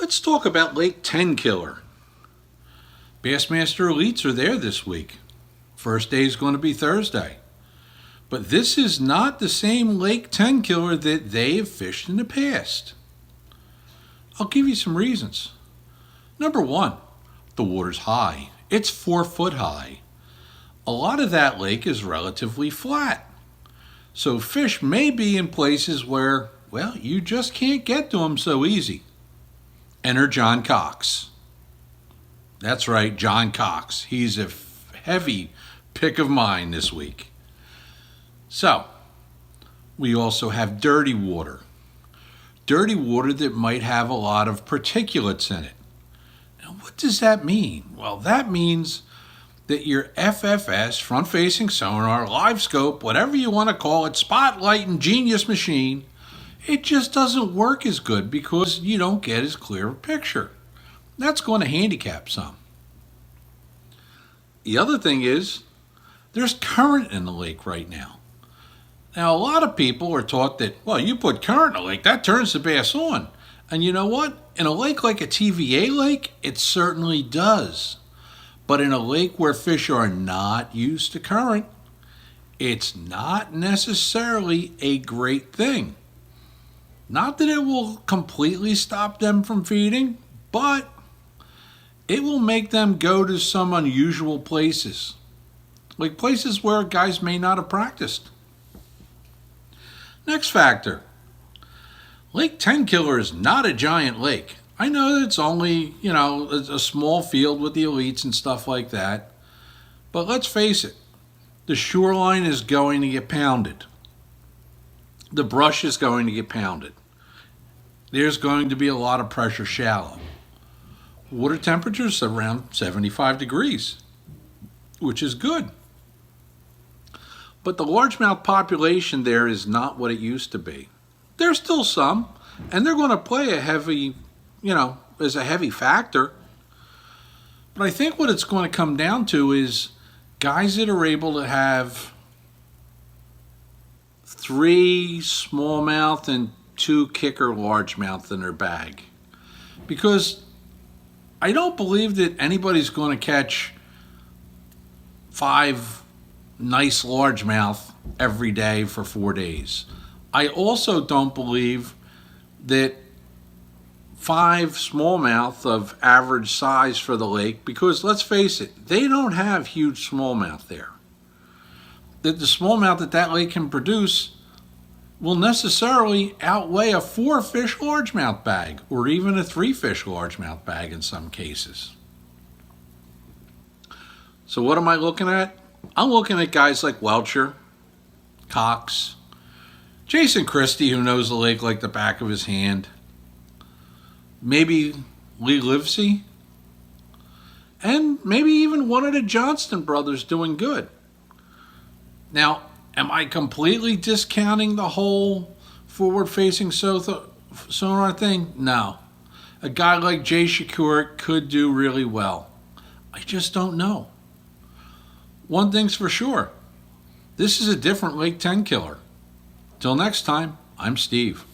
Let's talk about Lake Tenkiller. Bassmaster Elites are there this week. First day is going to be Thursday. But this is not the same Lake Tenkiller that they have fished in the past. I'll give you some reasons. Number one, the water's high. It's 4 foot high. A lot of that lake is relatively flat. So fish may be in places where, well, you just can't get to them so easy. Enter John Cox. That's right, John Cox. He's a heavy pick of mine this week. So, we also have dirty water. Dirty water that might have a lot of particulates in it. Now, what does that mean? Well, that means that your FFS, front-facing sonar, live scope, whatever you want to call it, spotlight and genius machine, it just doesn't work as good because you don't get as clear a picture. That's going to handicap some. The other thing is, there's current in the lake right now. Now, a lot of people are taught that, well, you put current in a lake, that turns the bass on. And you know what? In a lake like a TVA lake, it certainly does. But in a lake where fish are not used to current, it's not necessarily a great thing. Not that it will completely stop them from feeding, but it will make them go to some unusual places. Like places where guys may not have practiced. Next factor. Lake Tenkiller is not a giant lake. I know that it's only, a small field with the elites and stuff like that. But let's face it, the shoreline is going to get pounded. The brush is going to get pounded. There's going to be a lot of pressure shallow. Water temperature's around 75 degrees, which is good. But the largemouth population there is not what it used to be. There's still some, and they're going to play a heavy, as a heavy factor. But I think what it's going to come down to is guys that are able to have 3 smallmouth and 2 kicker largemouth in their bag. Because I don't believe that anybody's going to catch 5 nice largemouth every day for 4 days. I also don't believe that 5 smallmouth of average size for the lake, because let's face it, they don't have huge smallmouth there. That the smallmouth that lake can produce will necessarily outweigh a 4-fish largemouth bag, or even a 3-fish largemouth bag in some cases. So what am I looking at? I'm looking at guys like Welcher, Cox, Jason Christie, who knows the lake like the back of his hand, maybe Lee Livesey, and maybe even one of the Johnston brothers doing good. Now, am I completely discounting the whole forward-facing sonar thing? No. A guy like Jay Shakur could do really well. I just don't know. One thing's for sure. This is a different Lake Tenkiller. Till next time, I'm Steve.